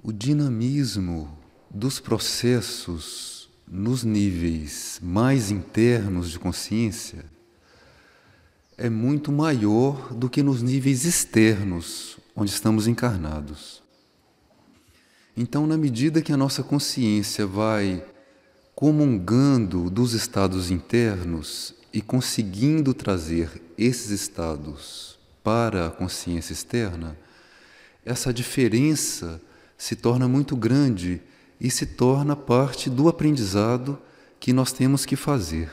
O dinamismo dos processos nos níveis mais internos de consciência é muito maior do que nos níveis externos, onde estamos encarnados. Então, na medida que a nossa consciência vai comungando dos estados internos e conseguindo trazer esses estados para a consciência externa, essa diferença se torna muito grande e se torna parte do aprendizado que nós temos que fazer.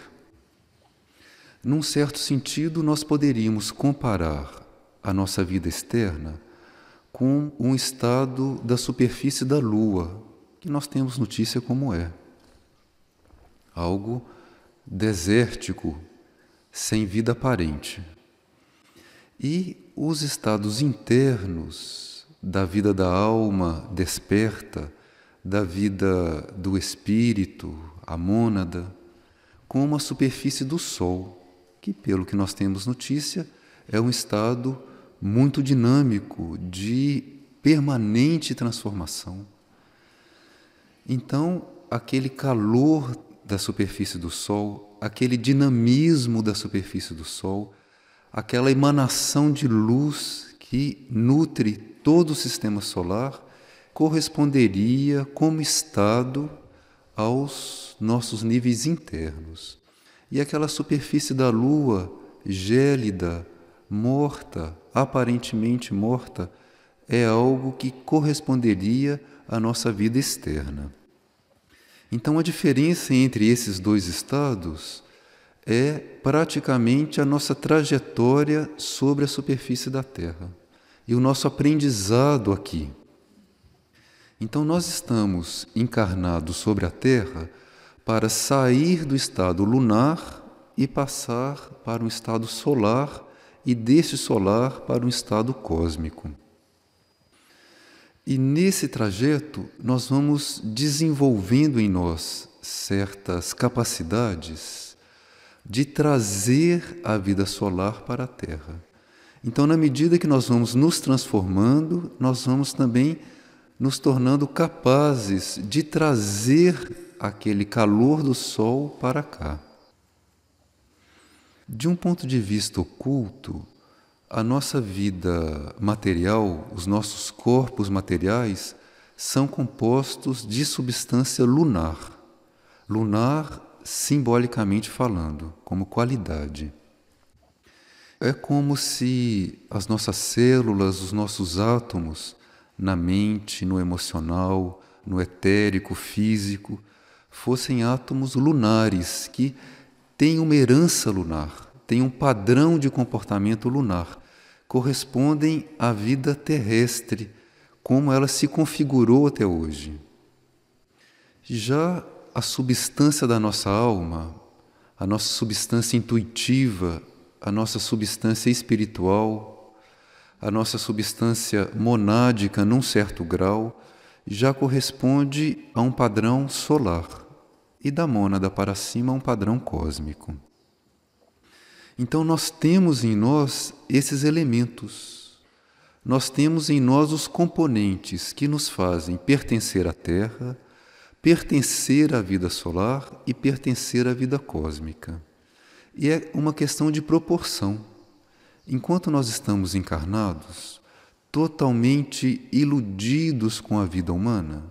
Num certo sentido, nós poderíamos comparar a nossa vida externa com um estado da superfície da Lua, que nós temos notícia como é. Algo desértico, sem vida aparente. E os estados internos da vida da alma desperta, da vida do espírito, a mônada, como a superfície do Sol, que, pelo que nós temos notícia, é um estado muito dinâmico, de permanente transformação. Então, aquele calor da superfície do Sol, aquele dinamismo da superfície do Sol, aquela emanação de luz que nutre todo o sistema solar, corresponderia como estado aos nossos níveis internos. E aquela superfície da Lua, gélida, morta, aparentemente morta, é algo que corresponderia à nossa vida externa. Então, a diferença entre esses dois estados é praticamente a nossa trajetória sobre a superfície da Terra e o nosso aprendizado aqui. Então, nós estamos encarnados sobre a Terra para sair do estado lunar e passar para um estado solar e desse solar para um estado cósmico. E nesse trajeto nós vamos desenvolvendo em nós certas capacidades de trazer a vida solar para a Terra. Então, na medida que nós vamos nos transformando, nós vamos também nos tornando capazes de trazer aquele calor do Sol para cá. De um ponto de vista oculto, a nossa vida material, os nossos corpos materiais, são compostos de substância lunar. Lunar, simbolicamente falando, como qualidade. É como se as nossas células, os nossos átomos, na mente, no emocional, no etérico, físico, fossem átomos lunares que têm uma herança lunar, têm um padrão de comportamento lunar, correspondem à vida terrestre, como ela se configurou até hoje. Já a substância da nossa alma, a nossa substância intuitiva, a nossa substância espiritual, a nossa substância monádica num certo grau, já corresponde a um padrão solar e da mônada para cima a um padrão cósmico. Então nós temos em nós esses elementos, nós temos em nós os componentes que nos fazem pertencer à Terra, pertencer à vida solar e pertencer à vida cósmica. E é uma questão de proporção. Enquanto nós estamos encarnados, totalmente iludidos com a vida humana,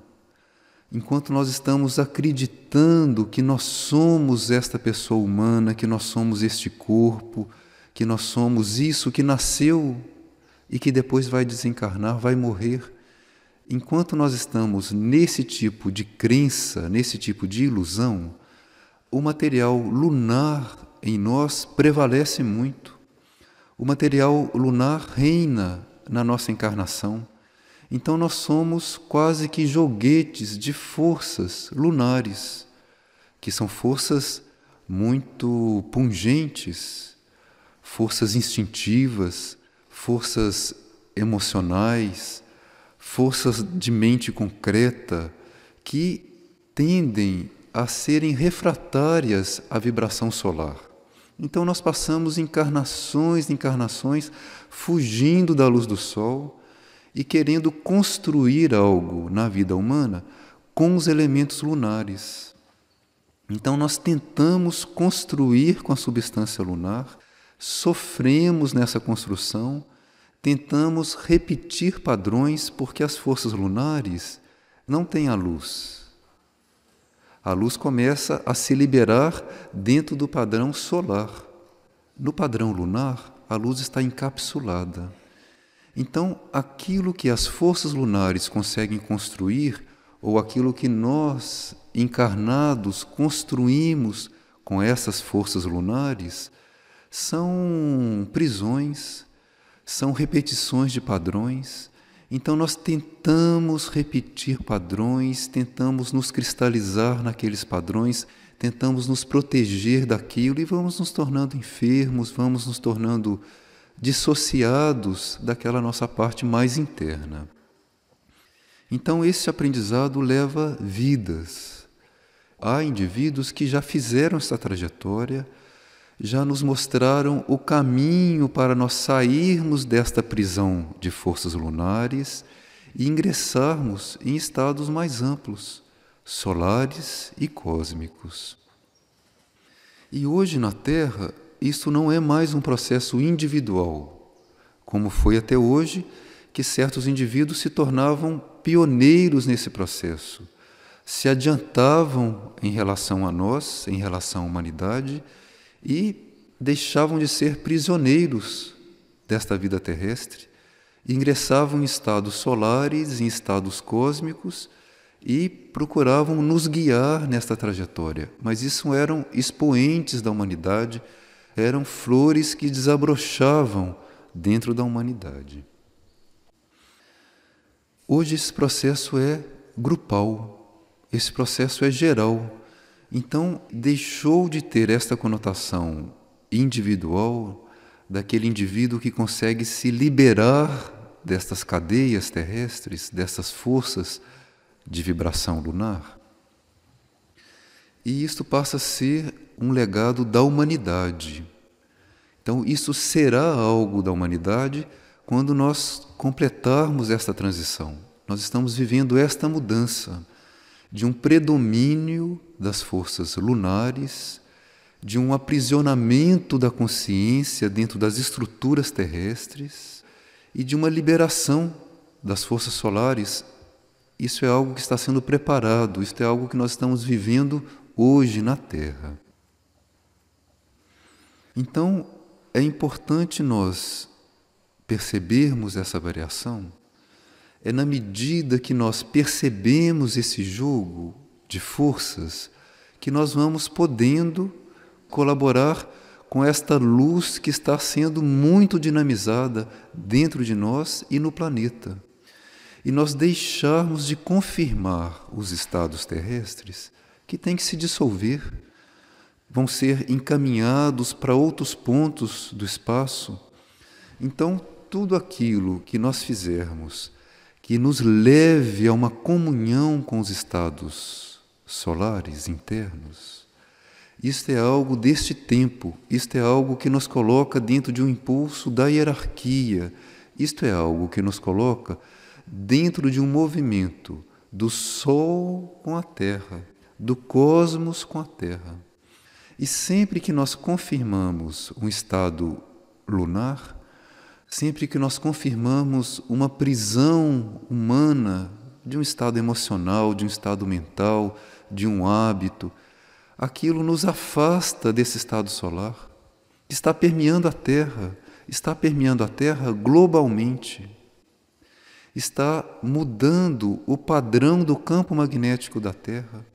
enquanto nós estamos acreditando que nós somos esta pessoa humana, que nós somos este corpo, que nós somos isso que nasceu e que depois vai desencarnar, vai morrer, enquanto nós estamos nesse tipo de crença, nesse tipo de ilusão, o material lunar em nós prevalece muito. O material lunar reina na nossa encarnação. Então nós somos quase que joguetes de forças lunares, que são forças muito pungentes, forças instintivas, forças emocionais, forças de mente concreta, que tendem a serem refratárias à vibração solar. Então nós passamos encarnações fugindo da luz do Sol, e querendo construir algo na vida humana com os elementos lunares. Então nós tentamos construir com a substância lunar, sofremos nessa construção, tentamos repetir padrões porque as forças lunares não têm a luz. A luz começa a se liberar dentro do padrão solar. No padrão lunar, a luz está encapsulada. Então, aquilo que as forças lunares conseguem construir, ou aquilo que nós, encarnados, construímos com essas forças lunares, são prisões, são repetições de padrões. Então nós tentamos repetir padrões, tentamos nos cristalizar naqueles padrões, tentamos nos proteger daquilo e vamos nos tornando enfermos, vamos nos tornando dissociados daquela nossa parte mais interna. Então esse aprendizado leva vidas. Há indivíduos que já fizeram essa trajetória, já nos mostraram o caminho para nós sairmos desta prisão de forças lunares e ingressarmos em estados mais amplos, solares e cósmicos. E hoje na Terra, isso não é mais um processo individual, como foi até hoje, que certos indivíduos se tornavam pioneiros nesse processo, se adiantavam em relação a nós, em relação à humanidade, e deixavam de ser prisioneiros desta vida terrestre, e ingressavam em estados solares, em estados cósmicos, e procuravam nos guiar nesta trajetória. Mas isso eram expoentes da humanidade, eram flores que desabrochavam dentro da humanidade. Hoje esse processo é grupal, esse processo é geral. Então deixou de ter esta conotação individual, daquele indivíduo que consegue se liberar destas cadeias terrestres, dessas forças de vibração lunar. E isto passa a ser um legado da humanidade. Então isso será algo da humanidade quando nós completarmos esta transição. Nós estamos vivendo esta mudança de um predomínio das forças lunares, de um aprisionamento da consciência dentro das estruturas terrestres e de uma liberação das forças solares. Isso é algo que está sendo preparado, isso é algo que nós estamos vivendo hoje na Terra. Então, é importante nós percebermos essa variação. É na medida que nós percebemos esse jogo de forças que nós vamos podendo colaborar com esta luz que está sendo muito dinamizada dentro de nós e no planeta. E nós deixarmos de confirmar os estados terrestres que têm que se dissolver, vão ser encaminhados para outros pontos do espaço. Então, tudo aquilo que nós fizermos que nos leve a uma comunhão com os estados solares internos, isto é algo deste tempo, isto é algo que nos coloca dentro de um impulso da hierarquia, isto é algo que nos coloca dentro de um movimento do Sol com a Terra, do cosmos com a Terra. E sempre que nós confirmamos um estado lunar, sempre que nós confirmamos uma prisão humana de um estado emocional, de um estado mental, de um hábito, aquilo nos afasta desse estado solar, que está permeando a Terra globalmente, está mudando o padrão do campo magnético da Terra,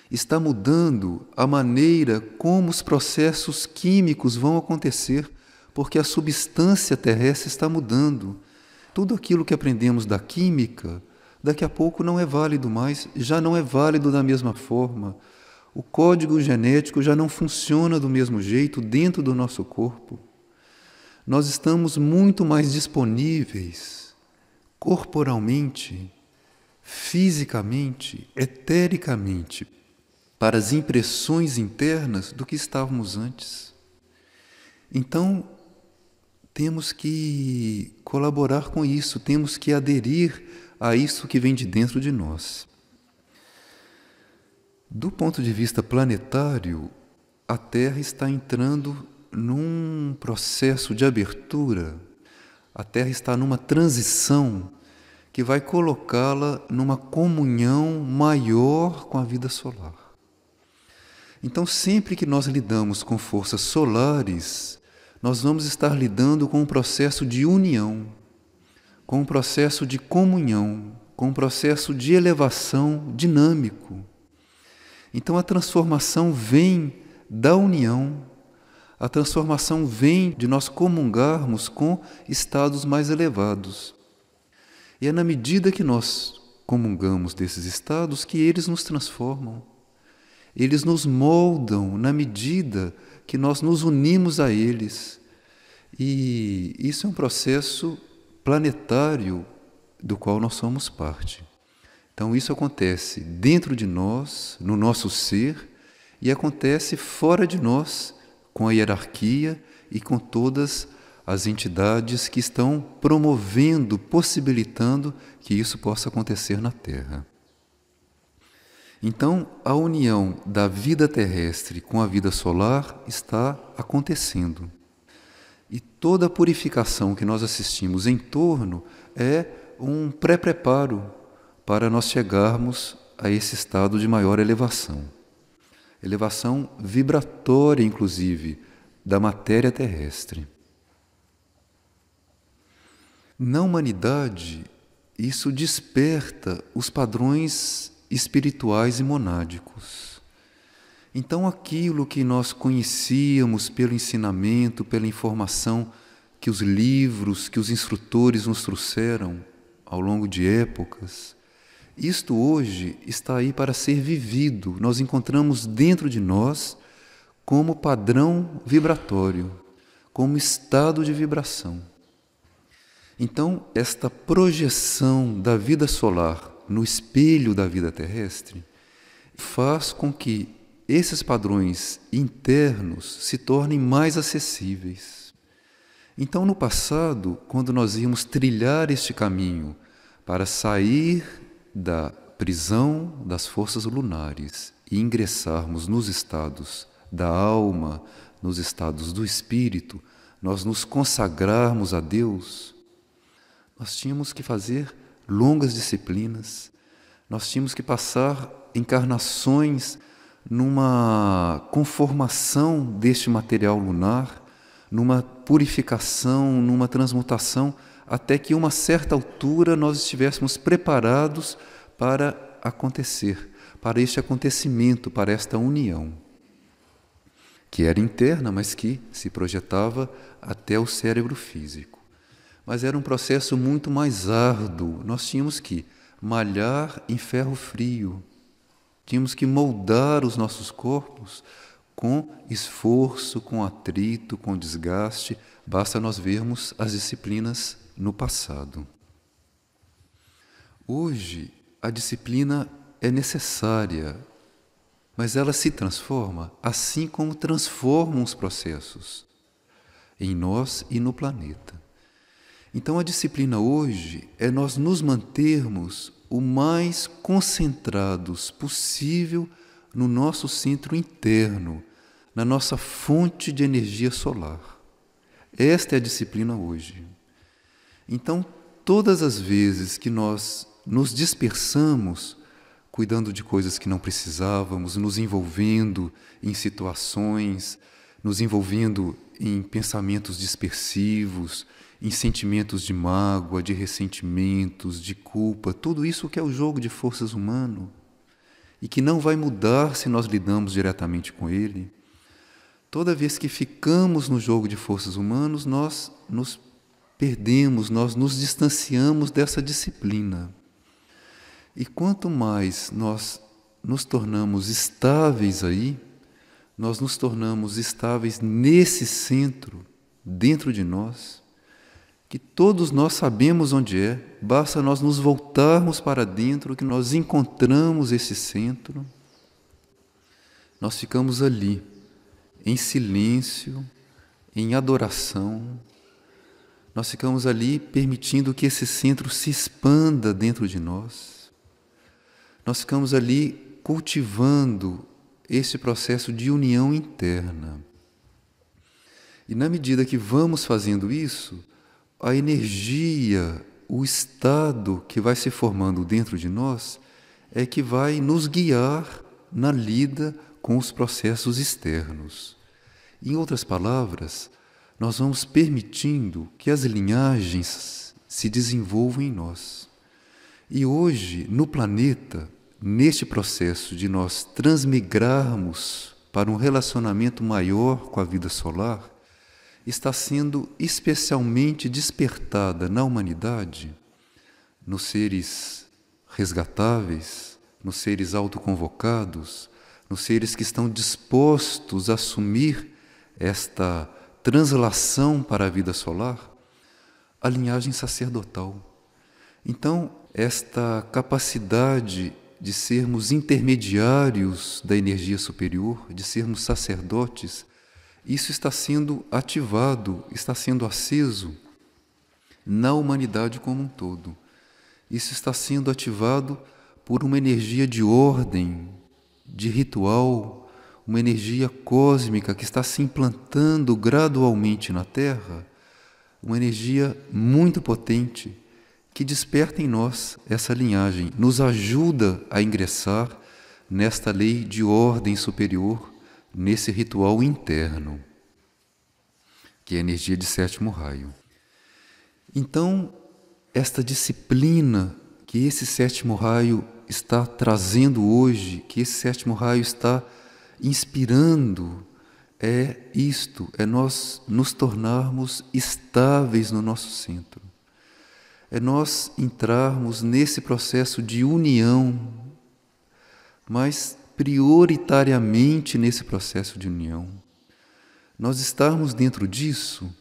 está mudando a maneira como os processos químicos vão acontecer, porque a substância terrestre está mudando. Tudo aquilo que aprendemos da química, daqui a pouco não é válido mais, já não é válido da mesma forma. O código genético já não funciona do mesmo jeito dentro do nosso corpo. Nós estamos muito mais disponíveis, corporalmente, fisicamente, etericamente, para as impressões internas do que estávamos antes. Então, temos que colaborar com isso, temos que aderir a isso que vem de dentro de nós. Do ponto de vista planetário, a Terra está entrando num processo de abertura, a Terra está numa transição que vai colocá-la numa comunhão maior com a vida solar. Então, sempre que nós lidamos com forças solares, nós vamos estar lidando com um processo de união, com um processo de comunhão, com um processo de elevação dinâmico. Então, a transformação vem da união, a transformação vem de nós comungarmos com estados mais elevados. E é na medida que nós comungamos desses estados que eles nos transformam. Eles nos moldam na medida que nós nos unimos a eles. E isso é um processo planetário do qual nós somos parte. Então isso acontece dentro de nós, no nosso ser, e acontece fora de nós, com a hierarquia e com todas as entidades que estão promovendo, possibilitando que isso possa acontecer na Terra. Então, a união da vida terrestre com a vida solar está acontecendo. E toda a purificação que nós assistimos em torno é um pré-preparo para nós chegarmos a esse estado de maior elevação. Elevação vibratória, inclusive, da matéria terrestre. Na humanidade, isso desperta os padrões espirituais e monádicos. Então, aquilo que nós conhecíamos pelo ensinamento, pela informação que os livros, que os instrutores nos trouxeram ao longo de épocas, isto hoje está aí para ser vivido. Nós encontramos dentro de nós como padrão vibratório, como estado de vibração. Então, esta projeção da vida solar no espelho da vida terrestre faz com que esses padrões internos se tornem mais acessíveis. Então, no passado, quando nós íamos trilhar este caminho para sair da prisão das forças lunares e ingressarmos nos estados da alma, nos estados do espírito, nós nos consagrarmos a Deus, nós tínhamos que fazer longas disciplinas, nós tínhamos que passar encarnações numa conformação deste material lunar, numa purificação, numa transmutação, até que a uma certa altura nós estivéssemos preparados para acontecer, para este acontecimento, para esta união, que era interna, mas que se projetava até o cérebro físico. Mas era um processo muito mais árduo. Nós tínhamos que malhar em ferro frio, tínhamos que moldar os nossos corpos com esforço, com atrito, com desgaste. Basta nós vermos as disciplinas no passado. Hoje, a disciplina é necessária, mas ela se transforma assim como transformam os processos em nós e no planeta. Então, a disciplina hoje é nós nos mantermos o mais concentrados possível no nosso centro interno, na nossa fonte de energia solar. Esta é a disciplina hoje. Então, todas as vezes que nós nos dispersamos, cuidando de coisas que não precisávamos, nos envolvendo em situações, nos envolvendo em pensamentos dispersivos, em sentimentos de mágoa, de ressentimentos, de culpa, tudo isso que é o jogo de forças humano e que não vai mudar se nós lidamos diretamente com ele. Toda vez que ficamos no jogo de forças humanos, nós nos perdemos, nós nos distanciamos dessa disciplina. E quanto mais nós nos tornamos estáveis aí, nós nos tornamos estáveis nesse centro, dentro de nós, que todos nós sabemos onde é, basta nós nos voltarmos para dentro, que nós encontramos esse centro, nós ficamos ali, em silêncio, em adoração, Nós ficamos ali permitindo que esse centro se expanda dentro de nós. Nós ficamos ali cultivando esse processo de união interna. E na medida que vamos fazendo isso, a energia, o estado que vai se formando dentro de nós é que vai nos guiar na lida com os processos externos. Em outras palavras, nós vamos permitindo que as linhagens se desenvolvam em nós. E hoje, no planeta, neste processo de nós transmigrarmos para um relacionamento maior com a vida solar, está sendo especialmente despertada na humanidade, nos seres resgatáveis, nos seres autoconvocados, nos seres que estão dispostos a assumir esta translação para a vida solar, a linhagem sacerdotal. Então, esta capacidade de sermos intermediários da energia superior, de sermos sacerdotes, isso está sendo ativado, está sendo aceso na humanidade como um todo. Isso está sendo ativado por uma energia de ordem, de ritual, uma energia cósmica que está se implantando gradualmente na Terra, uma energia muito potente que desperta em nós essa linhagem, nos ajuda a ingressar nesta lei de ordem superior, nesse ritual interno, que é a energia de sétimo raio. Então, esta disciplina que esse sétimo raio está trazendo hoje, que esse sétimo raio está inspirando, é isto, é nós nos tornarmos estáveis no nosso centro. É nós entrarmos nesse processo de união, mas prioritariamente nesse processo de união. Nós estarmos dentro disso,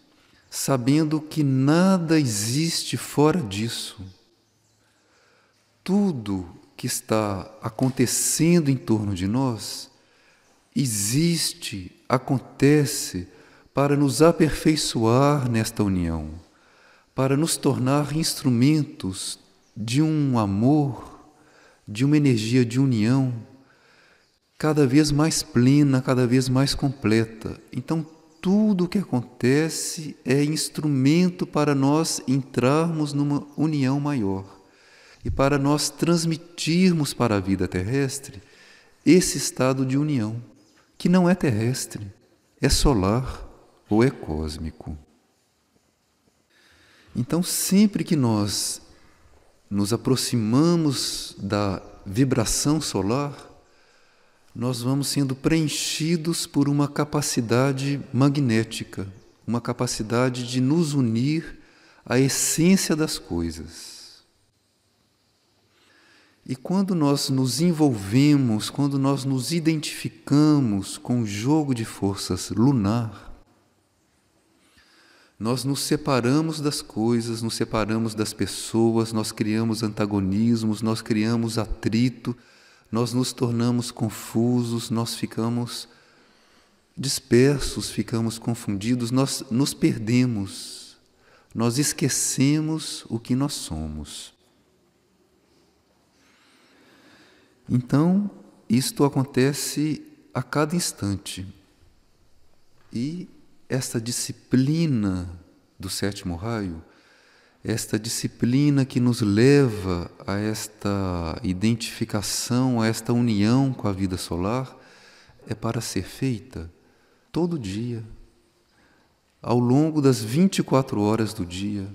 sabendo que nada existe fora disso. Tudo que está acontecendo em torno de nós existe, acontece para nos aperfeiçoar nesta união, para nos tornar instrumentos de um amor, de uma energia de união cada vez mais plena, cada vez mais completa. Então, tudo o que acontece é instrumento para nós entrarmos numa união maior e para nós transmitirmos para a vida terrestre esse estado de união, que não é terrestre, é solar ou é cósmico. Então, sempre que nós nos aproximamos da vibração solar, nós vamos sendo preenchidos por uma capacidade magnética, uma capacidade de nos unir à essência das coisas. E quando nós nos envolvemos, quando nós nos identificamos com o jogo de forças lunar, nós nos separamos das coisas, nos separamos das pessoas, nós criamos antagonismos, nós criamos atrito, nós nos tornamos confusos, nós ficamos dispersos, ficamos confundidos, nós nos perdemos, nós esquecemos o que nós somos. Então, isto acontece a cada instante. E esta disciplina do sétimo raio, esta disciplina que nos leva a esta identificação, a esta união com a vida solar, é para ser feita todo dia, ao longo das 24 horas do dia.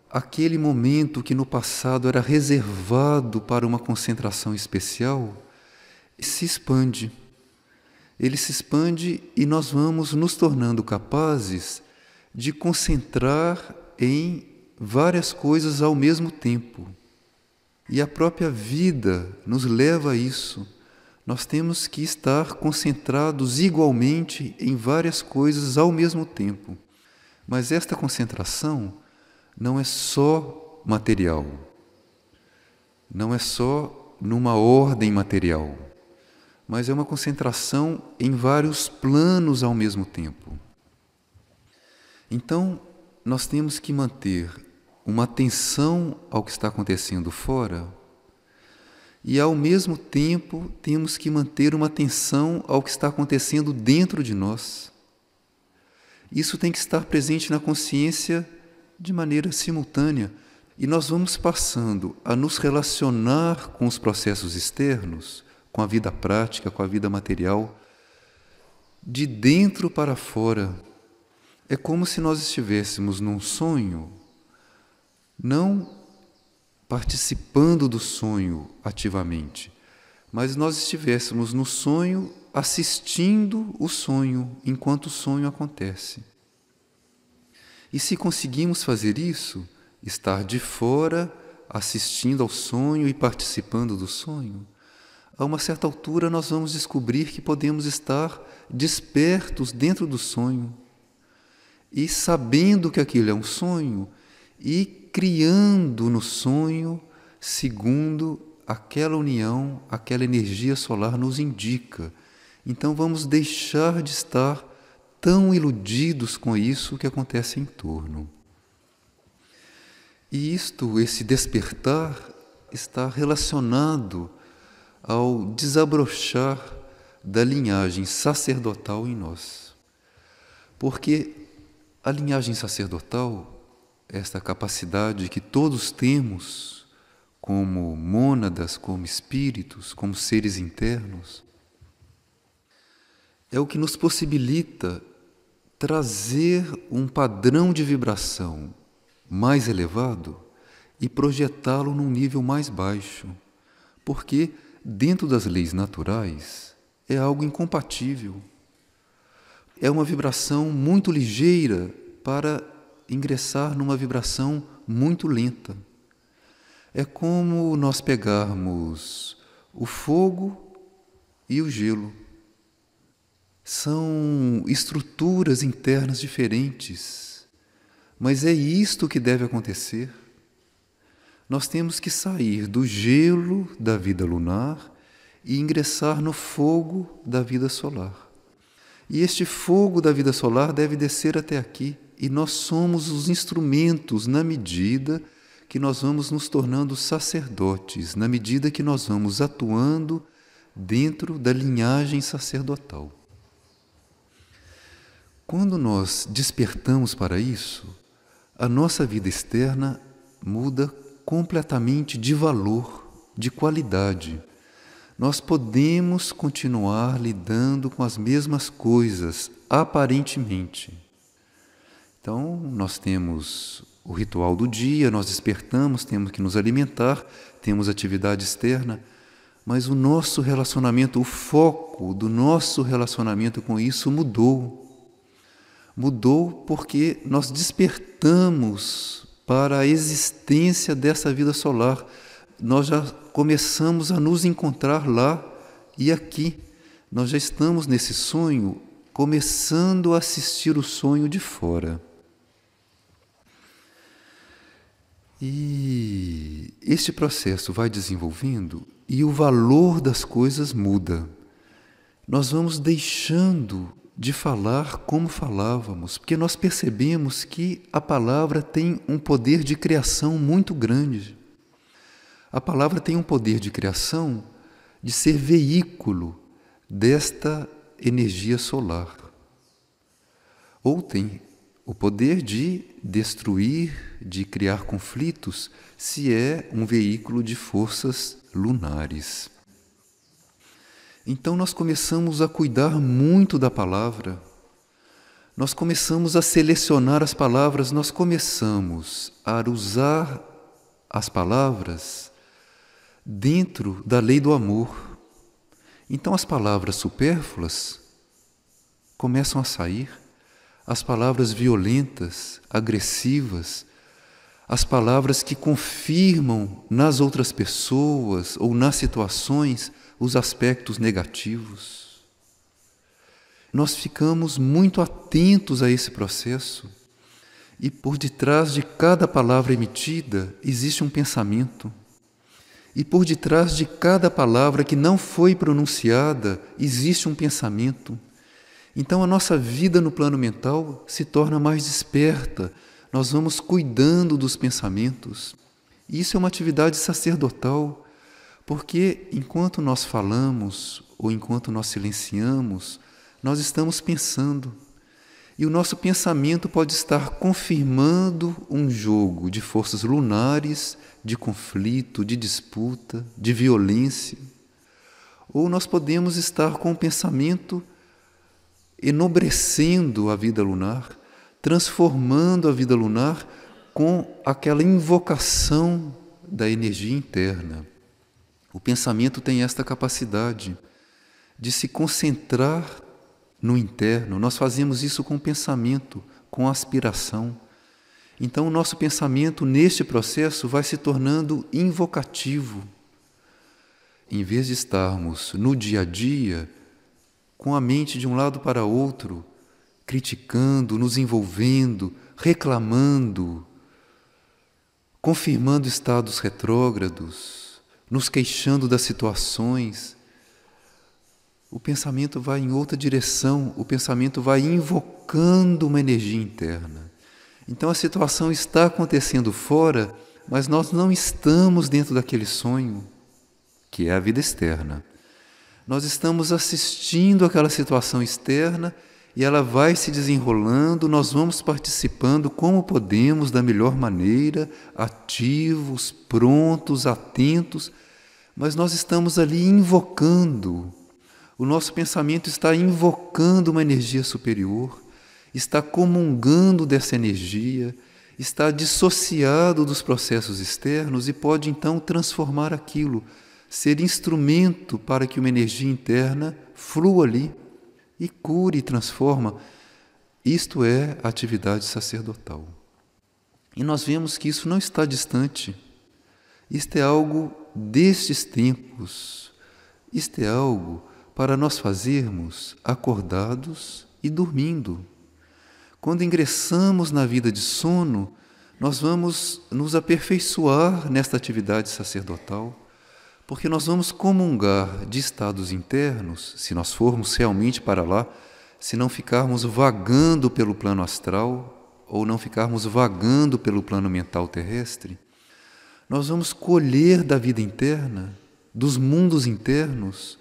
Aquele momento que no passado era reservado para uma concentração especial, se expande. Ele se expande e nós vamos nos tornando capazes de concentrar em várias coisas ao mesmo tempo. E a própria vida nos leva a isso. Nós temos que estar concentrados igualmente em várias coisas ao mesmo tempo. Mas esta concentração não é só material, não é só numa ordem material, mas é uma concentração em vários planos ao mesmo tempo. Então, nós temos que manter uma atenção ao que está acontecendo fora e, ao mesmo tempo, temos que manter uma atenção ao que está acontecendo dentro de nós. Isso tem que estar presente na consciência de maneira simultânea. E nós vamos passando a nos relacionar com os processos externos, com a vida prática, com a vida material, de dentro para fora. É como se nós estivéssemos num sonho, não participando do sonho ativamente, mas nós estivéssemos no sonho assistindo o sonho enquanto o sonho acontece. E se conseguimos fazer isso, estar de fora, assistindo ao sonho e participando do sonho, a uma certa altura nós vamos descobrir que podemos estar despertos dentro do sonho e sabendo que aquilo é um sonho e criando no sonho segundo aquela união, aquela energia solar nos indica. Então vamos deixar de estar tão iludidos com isso que acontece em torno. E esse despertar, está relacionado ao desabrochar da linhagem sacerdotal em nós. Porque a linhagem sacerdotal, esta capacidade que todos temos como mônadas, como espíritos, como seres internos, é o que nos possibilita trazer um padrão de vibração mais elevado e projetá-lo num nível mais baixo, porque dentro das leis naturais é algo incompatível. É uma vibração muito ligeira para ingressar numa vibração muito lenta. É como nós pegarmos o fogo e o gelo. São estruturas internas diferentes. Mas é isto que deve acontecer. Nós temos que sair do gelo da vida lunar e ingressar no fogo da vida solar. E este fogo da vida solar deve descer até aqui. E nós somos os instrumentos na medida que nós vamos nos tornando sacerdotes, na medida que nós vamos atuando dentro da linhagem sacerdotal. Quando nós despertamos para isso, a nossa vida externa muda completamente de valor, de qualidade. Nós podemos continuar lidando com as mesmas coisas, aparentemente. Então, nós temos o ritual do dia, nós despertamos, temos que nos alimentar, temos atividade externa, mas o nosso relacionamento, o foco do nosso relacionamento com isso mudou. Mudou porque nós despertamos para a existência dessa vida solar. Nós já começamos a nos encontrar lá e aqui. Nós já estamos nesse sonho, começando a assistir o sonho de fora. E este processo vai desenvolvendo e o valor das coisas muda. Nós vamos deixando de falar como falávamos, porque nós percebemos que a palavra tem um poder de criação muito grande. A palavra tem um poder de criação de ser veículo desta energia solar. Ou tem o poder de destruir, de criar conflitos, se é um veículo de forças lunares. Então nós começamos a cuidar muito da palavra, nós começamos a selecionar as palavras, nós começamos a usar as palavras dentro da lei do amor. Então as palavras supérfluas começam a sair, as palavras violentas, agressivas, as palavras que confirmam nas outras pessoas ou nas situações os aspectos negativos. Nós ficamos muito atentos a esse processo e por detrás de cada palavra emitida existe um pensamento. E por detrás de cada palavra que não foi pronunciada existe um pensamento. Então a nossa vida no plano mental se torna mais desperta, nós vamos cuidando dos pensamentos. Isso é uma atividade sacerdotal, porque enquanto nós falamos ou enquanto nós silenciamos, nós estamos pensando. E o nosso pensamento pode estar confirmando um jogo de forças lunares, de conflito, de disputa, de violência. Ou nós podemos estar com o pensamento enobrecendo a vida lunar, transformando a vida lunar com aquela invocação da energia interna. O pensamento tem esta capacidade de se concentrar no interno. Nós fazemos isso com o pensamento, com a aspiração. Então, o nosso pensamento, neste processo, vai se tornando invocativo. Em vez de estarmos no dia a dia, com a mente de um lado para outro, criticando, nos envolvendo, reclamando, confirmando estados retrógrados, nos queixando das situações, o pensamento vai em outra direção, o pensamento vai invocando uma energia interna. Então a situação está acontecendo fora, mas nós não estamos dentro daquele sonho, que é a vida externa. Nós estamos assistindo aquela situação externa e ela vai se desenrolando, nós vamos participando como podemos, da melhor maneira, ativos, prontos, atentos, mas nós estamos ali invocando. O nosso pensamento está invocando uma energia superior, está comungando dessa energia, está dissociado dos processos externos e pode então transformar aquilo, ser instrumento para que uma energia interna flua ali e cure e transforma. Isto é a atividade sacerdotal. E nós vemos que isso não está distante. Isto é algo destes tempos. Isto é algo para nós fazermos acordados e dormindo. Quando ingressamos na vida de sono, nós vamos nos aperfeiçoar nesta atividade sacerdotal, porque nós vamos comungar de estados internos, se nós formos realmente para lá, se não ficarmos vagando pelo plano astral ou não ficarmos vagando pelo plano mental terrestre, nós vamos colher da vida interna, dos mundos internos,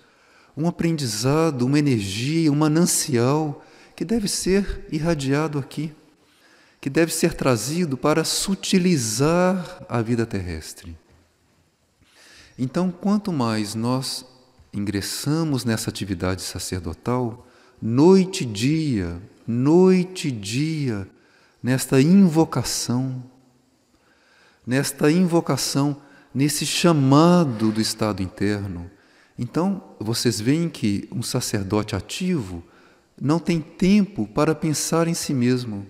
um aprendizado, uma energia, um manancial que deve ser irradiado aqui, que deve ser trazido para sutilizar a vida terrestre. Então, quanto mais nós ingressamos nessa atividade sacerdotal, noite e dia, nesta invocação, nesse chamado do estado interno. Então, vocês veem que um sacerdote ativo não tem tempo para pensar em si mesmo.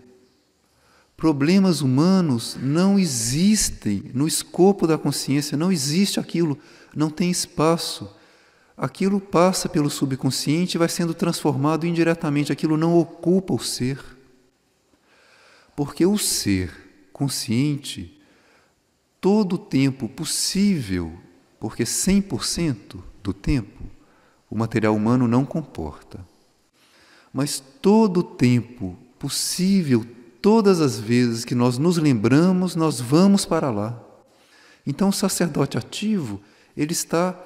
Problemas humanos não existem no escopo da consciência, não existe aquilo, não tem espaço. Aquilo passa pelo subconsciente e vai sendo transformado indiretamente, aquilo não ocupa o ser. Porque o ser consciente, todo o tempo possível, porque 100% do tempo o material humano não comporta, mas todo o tempo possível, todas as vezes que nós nos lembramos, nós vamos para lá. Então o sacerdote ativo, ele está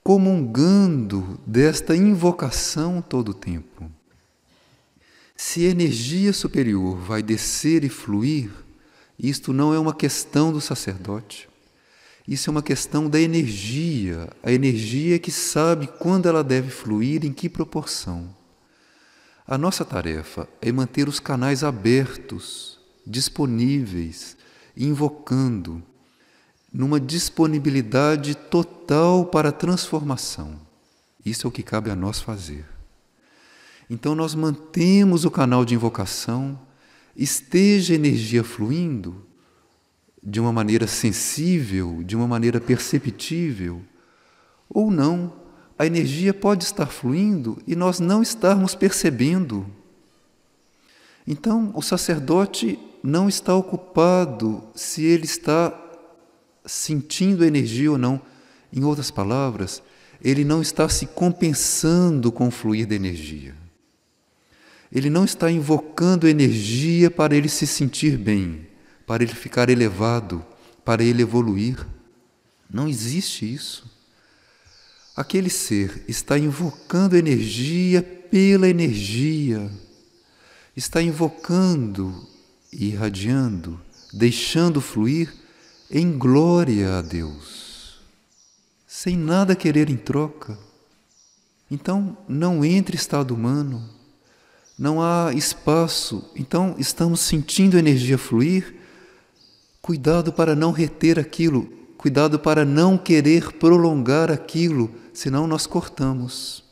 comungando desta invocação todo o tempo. Se a energia superior vai descer e fluir, isto não é uma questão do sacerdote. Isso é uma questão da energia, a energia que sabe quando ela deve fluir, em que proporção. A nossa tarefa é manter os canais abertos, disponíveis, invocando, numa disponibilidade total para a transformação. Isso é o que cabe a nós fazer. Então nós mantemos o canal de invocação, esteja a energia fluindo de uma maneira sensível, de uma maneira perceptível, ou não, a energia pode estar fluindo e nós não estarmos percebendo. Então, o sacerdote não está ocupado se ele está sentindo a energia ou não. Em outras palavras, ele não está se compensando com o fluir da energia. ele não está invocando energia para ele se sentir bem, para ele ficar elevado, para ele evoluir. Não existe isso. Aquele ser está invocando energia pela energia, está invocando e irradiando, deixando fluir em glória a Deus, sem nada querer em troca. Então, não entre estado humano, não há espaço. Então, estamos sentindo a energia fluir. Cuidado para não reter aquilo, cuidado para não querer prolongar aquilo, senão nós cortamos.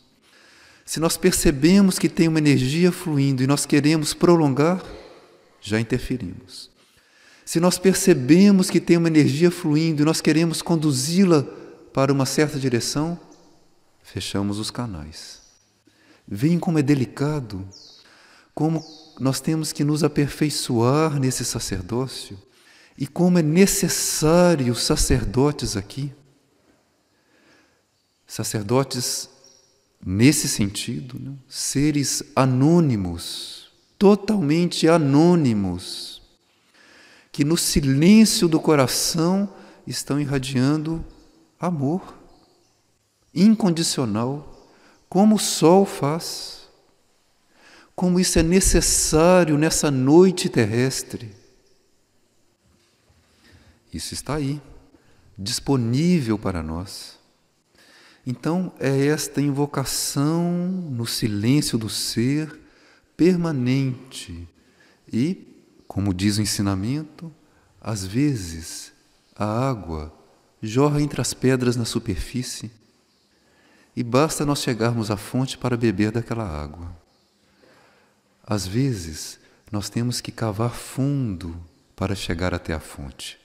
Se nós percebemos que tem uma energia fluindo e nós queremos prolongar, já interferimos. Se nós percebemos que tem uma energia fluindo e nós queremos conduzi-la para uma certa direção, fechamos os canais. Veem como é delicado, como nós temos que nos aperfeiçoar nesse sacerdócio e como é necessário sacerdotes aqui. Sacerdotes nesse sentido, né? Seres anônimos, totalmente anônimos, que no silêncio do coração estão irradiando amor incondicional, como o sol faz, como isso é necessário nessa noite terrestre. Isso está aí, disponível para nós. Então, é esta invocação no silêncio do ser, permanente. E, como diz o ensinamento, às vezes a água jorra entre as pedras na superfície e basta nós chegarmos à fonte para beber daquela água. Às vezes, nós temos que cavar fundo para chegar até a fonte.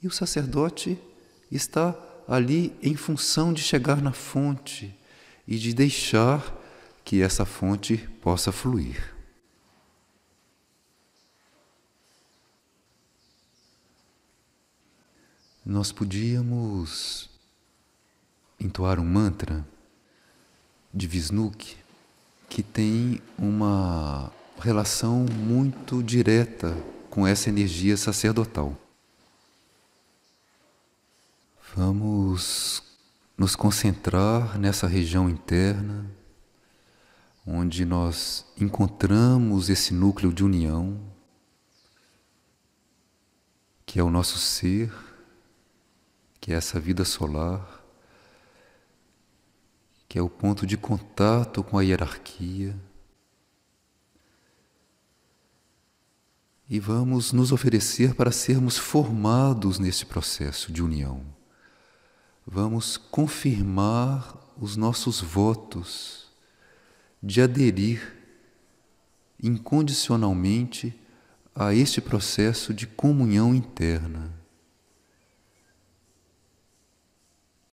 E o sacerdote está ali em função de chegar na fonte e de deixar que essa fonte possa fluir. Nós podíamos entoar um mantra de Vishnu que tem uma relação muito direta com essa energia sacerdotal. Vamos nos concentrar nessa região interna, onde nós encontramos esse núcleo de união, que é o nosso ser, que é essa vida solar, que é o ponto de contato com a hierarquia. E vamos nos oferecer para sermos formados nesse processo de união. Vamos confirmar os nossos votos de aderir incondicionalmente a este processo de comunhão interna.